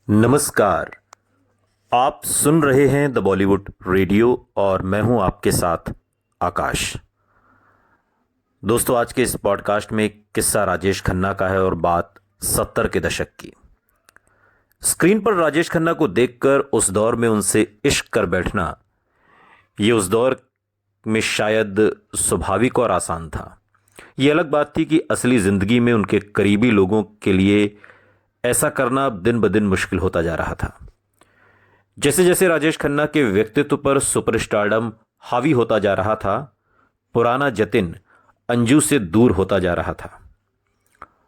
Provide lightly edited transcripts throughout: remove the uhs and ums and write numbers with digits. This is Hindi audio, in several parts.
नमस्कार। आप सुन रहे हैं द बॉलीवुड रेडियो और मैं हूं आपके साथ आकाश। दोस्तों, आज के इस पॉडकास्ट में एक किस्सा राजेश खन्ना का है और बात 70 के दशक की। स्क्रीन पर राजेश खन्ना को देखकर उस दौर में उनसे इश्क कर बैठना, ये उस दौर में शायद स्वाभाविक और आसान था। ये अलग बात थी कि असली जिंदगी में उनके करीबी लोगों के लिए ऐसा करना दिन ब दिन मुश्किल होता जा रहा था। जैसे जैसे राजेश खन्ना के व्यक्तित्व पर सुपरस्टारडम हावी होता जा रहा था, पुराना जतिन अंजू से दूर होता जा रहा था।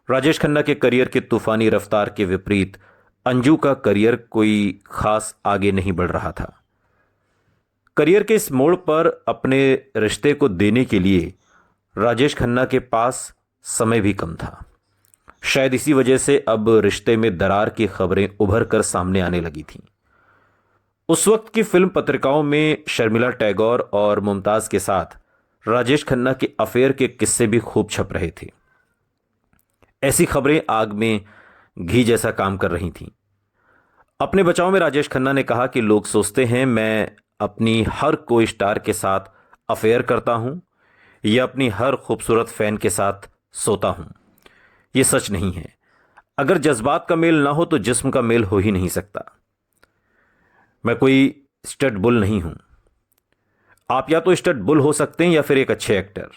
राजेश खन्ना के करियर की तूफानी रफ्तार के विपरीत अंजू का करियर कोई खास आगे नहीं बढ़ रहा था। करियर के इस मोड़ पर अपने रिश्ते को देने के लिए राजेश खन्ना के पास समय भी कम था। शायद इसी वजह से अब रिश्ते में दरार की खबरें उभर कर सामने आने लगी थीं। उस वक्त की फिल्म पत्रिकाओं में शर्मिला टैगोर और मुमताज के साथ राजेश खन्ना के अफेयर के किस्से भी खूब छप रहे थे। ऐसी खबरें आग में घी जैसा काम कर रही थीं। अपने बचाव में राजेश खन्ना ने कहा कि लोग सोचते हैं मैं अपनी हर को स्टार के साथ अफेयर करता हूं या अपनी हर खूबसूरत फैन के साथ सोता हूं। ये सच नहीं है। अगर जज्बात का मेल ना हो तो जिस्म का मेल हो ही नहीं सकता। मैं कोई स्टड बुल नहीं हूं। आप या तो स्टड बुल हो सकते हैं या फिर एक अच्छे एक्टर।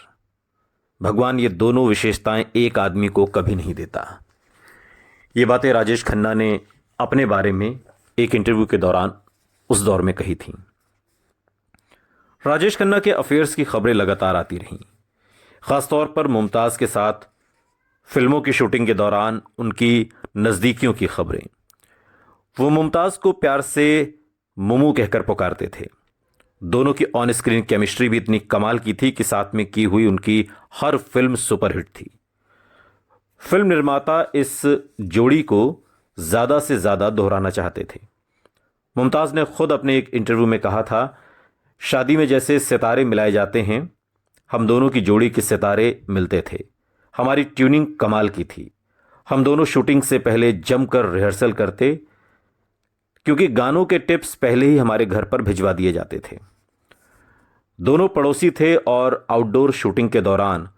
भगवान ये दोनों विशेषताएं एक आदमी को कभी नहीं देता। ये बातें राजेश खन्ना ने अपने बारे में एक इंटरव्यू के दौरान उस दौर में कही थी। राजेश खन्ना के अफेयर्स की खबरें लगातार आती रहीं, खासतौर पर मुमताज के साथ फिल्मों की शूटिंग के दौरान उनकी नज़दीकियों की खबरें। वो मुमताज़ को प्यार से मोमू कहकर पुकारते थे। दोनों की ऑन स्क्रीन केमिस्ट्री भी इतनी कमाल की थी कि साथ में की हुई उनकी हर फिल्म सुपरहिट थी। फिल्म निर्माता इस जोड़ी को ज़्यादा से ज़्यादा दोहराना चाहते थे। मुमताज़ ने खुद अपने एक इंटरव्यू में कहा था, शादी में जैसे सितारे मिलाए जाते हैं, हम दोनों की जोड़ी के सितारे मिलते थे। हमारी ट्यूनिंग कमाल की थी। हम दोनों शूटिंग से पहले जमकर रिहर्सल करते, क्योंकि गानों के टिप्स पहले ही हमारे घर पर भिजवा दिए जाते थे। दोनों पड़ोसी थे और आउटडोर शूटिंग के दौरान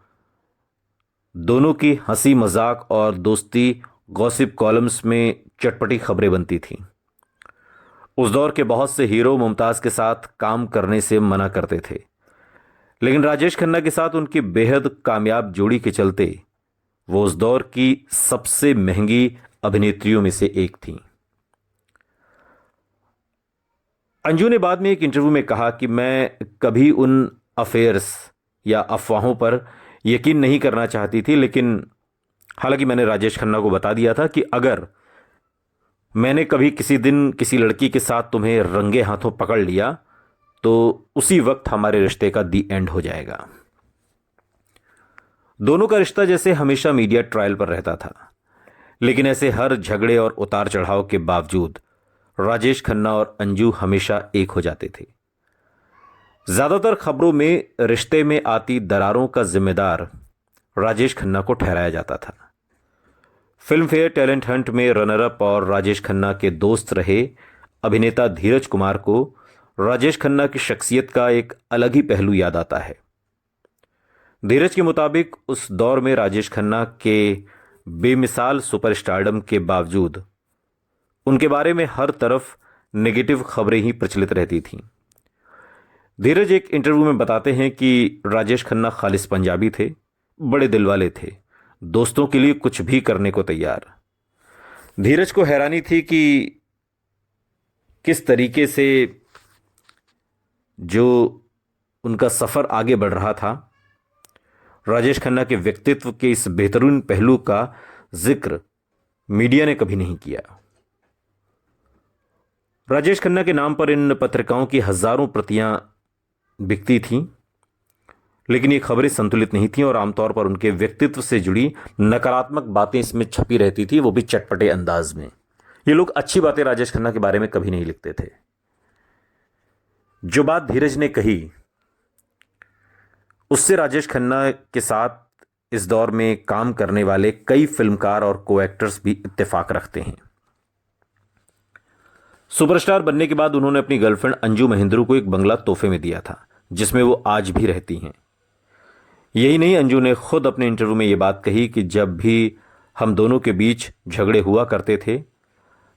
दोनों की हंसी मजाक और दोस्ती गॉसिप कॉलम्स में चटपटी खबरें बनती थीं। उस दौर के बहुत से हीरो मुमताज़ के साथ काम करने से मना करते थे, लेकिन राजेश खन्ना के साथ उनकी बेहद कामयाब जोड़ी के चलते वो उस दौर की सबसे महंगी अभिनेत्रियों में से एक थीं। अंजू ने बाद में एक इंटरव्यू में कहा कि मैं कभी उन अफेयर्स या अफवाहों पर यकीन नहीं करना चाहती थी, लेकिन हालांकि मैंने राजेश खन्ना को बता दिया था कि अगर मैंने कभी किसी दिन किसी लड़की के साथ तुम्हें रंगे हाथों पकड़ लिया तो उसी वक्त हमारे रिश्ते का दी एंड हो जाएगा। दोनों का रिश्ता जैसे हमेशा मीडिया ट्रायल पर रहता था, लेकिन ऐसे हर झगड़े और उतार चढ़ाव के बावजूद राजेश खन्ना और अंजू हमेशा एक हो जाते थे। ज्यादातर खबरों में रिश्ते में आती दरारों का जिम्मेदार राजेश खन्ना को ठहराया जाता था। फिल्म फेयर टैलेंट हंट में रनर अप और राजेश खन्ना के दोस्त रहे अभिनेता धीरज कुमार को राजेश खन्ना की शख्सियत का एक अलग ही पहलू याद आता है। धीरज के मुताबिक उस दौर में राजेश खन्ना के बेमिसाल सुपरस्टारडम के बावजूद उनके बारे में हर तरफ नेगेटिव खबरें ही प्रचलित रहती थीं। धीरज एक इंटरव्यू में बताते हैं कि राजेश खन्ना खालिस पंजाबी थे, बड़े दिल वाले थे, दोस्तों के लिए कुछ भी करने को तैयार। धीरज को हैरानी थी कि किस तरीके से जो उनका सफ़र आगे बढ़ रहा था, राजेश खन्ना के व्यक्तित्व के इस बेहतरीन पहलू का जिक्र मीडिया ने कभी नहीं किया। राजेश खन्ना के नाम पर इन पत्रिकाओं की हजारों प्रतियां बिकती थीं, लेकिन ये खबरें संतुलित नहीं थीं और आमतौर पर उनके व्यक्तित्व से जुड़ी नकारात्मक बातें इसमें छपी रहती थी, वो भी चटपटे अंदाज में। ये लोग अच्छी बातें राजेश खन्ना के बारे में कभी नहीं लिखते थे। जो बात धीरज ने कही उससे राजेश खन्ना के साथ इस दौर में काम करने वाले कई फिल्मकार और को एक्टर्स भी इत्तेफाक रखते हैं। सुपरस्टार बनने के बाद उन्होंने अपनी गर्लफ्रेंड अंजू महेंद्रू को एक बंगला तोहफे में दिया था, जिसमें वो आज भी रहती हैं। यही नहीं, अंजू ने खुद अपने इंटरव्यू में ये बात कही कि जब भी हम दोनों के बीच झगड़े हुआ करते थे,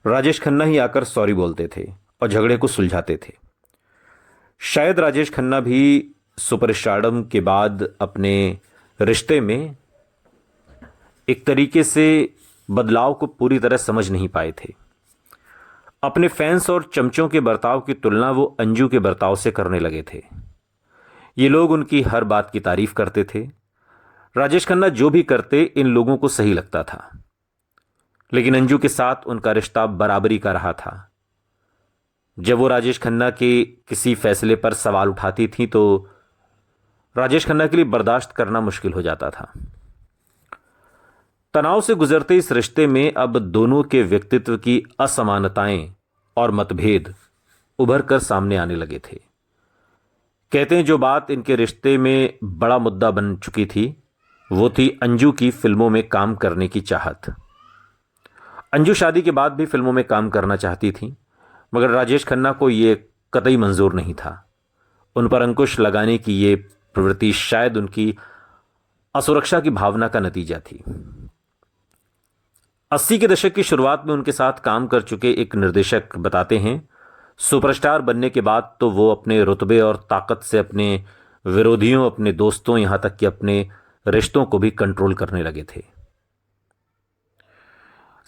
राजेश खन्ना ही आकर सॉरी बोलते थे और झगड़े को सुलझाते थे। शायद राजेश खन्ना भी सुपरस्टारडम के बाद अपने रिश्ते में एक तरीके से बदलाव को पूरी तरह समझ नहीं पाए थे। अपने फैंस और चमचों के बर्ताव की तुलना वो अंजू के बर्ताव से करने लगे थे। ये लोग उनकी हर बात की तारीफ करते थे। राजेश खन्ना जो भी करते इन लोगों को सही लगता था, लेकिन अंजू के साथ उनका रिश्ता बराबरी का रहा था। जब वो राजेश खन्ना के किसी फैसले पर सवाल उठाती थी तो राजेश खन्ना के लिए बर्दाश्त करना मुश्किल हो जाता था। तनाव से गुजरते इस रिश्ते में अब दोनों के व्यक्तित्व की असमानताएं और मतभेद उभर कर सामने आने लगे थे। कहते हैं जो बात इनके रिश्ते में बड़ा मुद्दा बन चुकी थी वो थी अंजू की फिल्मों में काम करने की चाहत। अंजू शादी के बाद भी फिल्मों में काम करना चाहती थी, मगर राजेश खन्ना को यह कतई मंजूर नहीं था। उन पर अंकुश लगाने की ये प्रवृत्ति शायद उनकी असुरक्षा की भावना का नतीजा थी। 80 के दशक की शुरुआत में उनके साथ काम कर चुके एक निर्देशक बताते हैं, सुपरस्टार बनने के बाद तो वो अपने रुतबे और ताकत से अपने विरोधियों, अपने दोस्तों, यहां तक कि अपने रिश्तों को भी कंट्रोल करने लगे थे।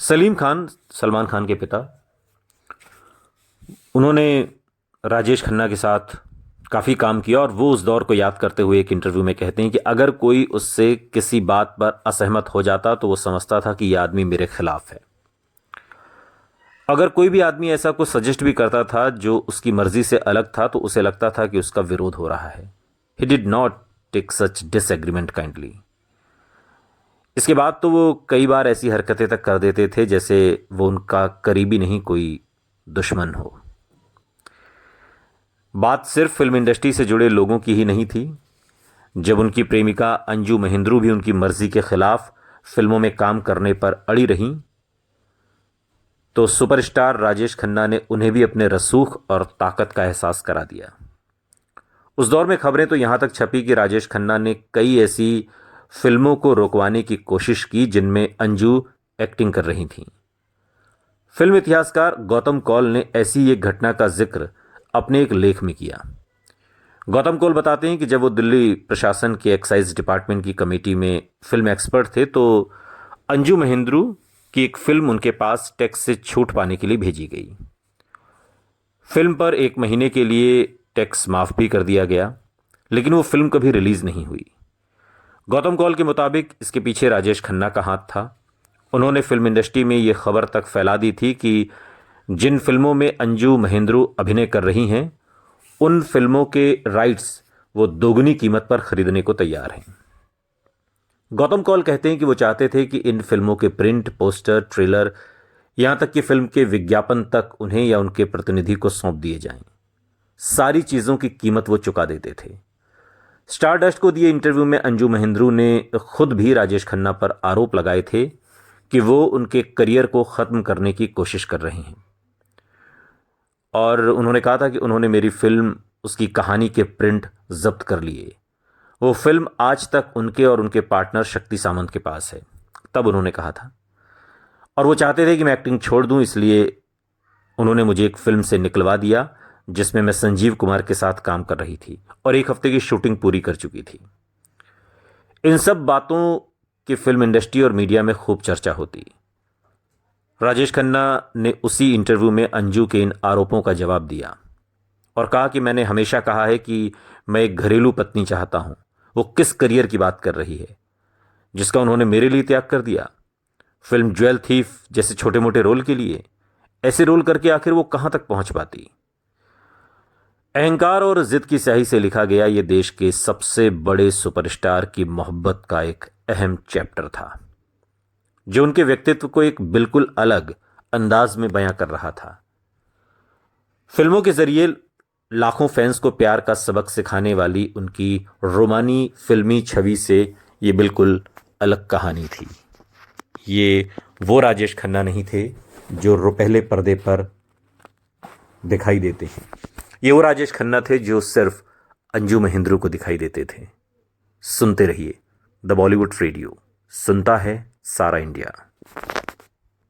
सलीम खान, सलमान खान के पिता, उन्होंने राजेश खन्ना के साथ काफ़ी काम किया और वो उस दौर को याद करते हुए एक इंटरव्यू में कहते हैं कि अगर कोई उससे किसी बात पर असहमत हो जाता तो वो समझता था कि यह आदमी मेरे खिलाफ है। अगर कोई भी आदमी ऐसा कुछ सजेस्ट भी करता था जो उसकी मर्जी से अलग था तो उसे लगता था कि उसका विरोध हो रहा है। He did not take such disagreement kindly. इसके बाद तो वो कई बार ऐसी हरकतें तक कर देते थे जैसे वो उनका करीबी नहीं, कोई दुश्मन हो। बात सिर्फ फिल्म इंडस्ट्री से जुड़े लोगों की ही नहीं थी। जब उनकी प्रेमिका अंजू महेंद्रू भी उनकी मर्जी के खिलाफ फिल्मों में काम करने पर अड़ी रहीं तो सुपरस्टार राजेश खन्ना ने उन्हें भी अपने रसूख और ताकत का एहसास करा दिया। उस दौर में खबरें तो यहां तक छपी कि राजेश खन्ना ने कई ऐसी फिल्मों को रोकवाने की कोशिश की जिनमें अंजू एक्टिंग कर रही थीं। फिल्म इतिहासकार गौतम कौल ने ऐसी एक घटना का जिक्र अपने एक लेख में किया। गौतम कौल बताते हैं कि जब वो दिल्ली प्रशासन के एक्साइज डिपार्टमेंट की कमेटी में फिल्म एक्सपर्ट थे तो अंजू महेंद्रू की एक फिल्म उनके पास टैक्स से छूट पाने के लिए भेजी गई। फिल्म पर 1 महीने के लिए टैक्स माफ भी कर दिया गया, लेकिन वो फिल्म कभी रिलीज नहीं हुई। गौतम कौल के मुताबिक इसके पीछे राजेश खन्ना का हाथ था। उन्होंने फिल्म इंडस्ट्री में ये खबर तक फैला दी थी कि जिन फिल्मों में अंजू महेंद्रू अभिनय कर रही हैं उन फिल्मों के राइट्स वो दोगुनी कीमत पर खरीदने को तैयार हैं। गौतम कौल कहते हैं कि वो चाहते थे कि इन फिल्मों के प्रिंट, पोस्टर, ट्रेलर, यहां तक कि फिल्म के विज्ञापन तक उन्हें या उनके प्रतिनिधि को सौंप दिए जाएं। सारी चीजों की कीमत वो चुका देते थे। स्टारडस्ट को दिए इंटरव्यू में अंजू महेंद्रू ने खुद भी राजेश खन्ना पर आरोप लगाए थे कि वो उनके करियर को खत्म करने की कोशिश कर रहे हैं और उन्होंने कहा था कि उन्होंने मेरी फिल्म, उसकी कहानी के प्रिंट जब्त कर लिए। वो फिल्म आज तक उनके और उनके पार्टनर शक्ति सामंत के पास है, तब उन्होंने कहा था। और वो चाहते थे कि मैं एक्टिंग छोड़ दूं, इसलिए उन्होंने मुझे एक फिल्म से निकलवा दिया जिसमें मैं संजीव कुमार के साथ काम कर रही थी और 1 हफ्ते की शूटिंग पूरी कर चुकी थी। इन सब बातों की फिल्म इंडस्ट्री और मीडिया में खूब चर्चा होती। राजेश खन्ना ने उसी इंटरव्यू में अंजू के इन आरोपों का जवाब दिया और कहा कि मैंने हमेशा कहा है कि मैं एक घरेलू पत्नी चाहता हूं। वो किस करियर की बात कर रही है जिसका उन्होंने मेरे लिए त्याग कर दिया। फिल्म ज्वेल थीफ जैसे छोटे मोटे रोल के लिए, ऐसे रोल करके आखिर वो कहां तक पहुंच पाती। अहंकार और जिद की स्याही से लिखा गया ये देश के सबसे बड़े सुपरस्टार की मोहब्बत का एक अहम चैप्टर था जो उनके व्यक्तित्व को एक बिल्कुल अलग अंदाज में बयां कर रहा था। फिल्मों के जरिए लाखों फैंस को प्यार का सबक सिखाने वाली उनकी रोमानी फिल्मी छवि से ये बिल्कुल अलग कहानी थी। ये वो राजेश खन्ना नहीं थे जो पहले पर्दे पर दिखाई देते हैं। ये वो राजेश खन्ना थे जो सिर्फ अंजू महेंद्रू को दिखाई देते थे। सुनते रहिए द बॉलीवुड रेडियो, सुनता है सारा इंडिया।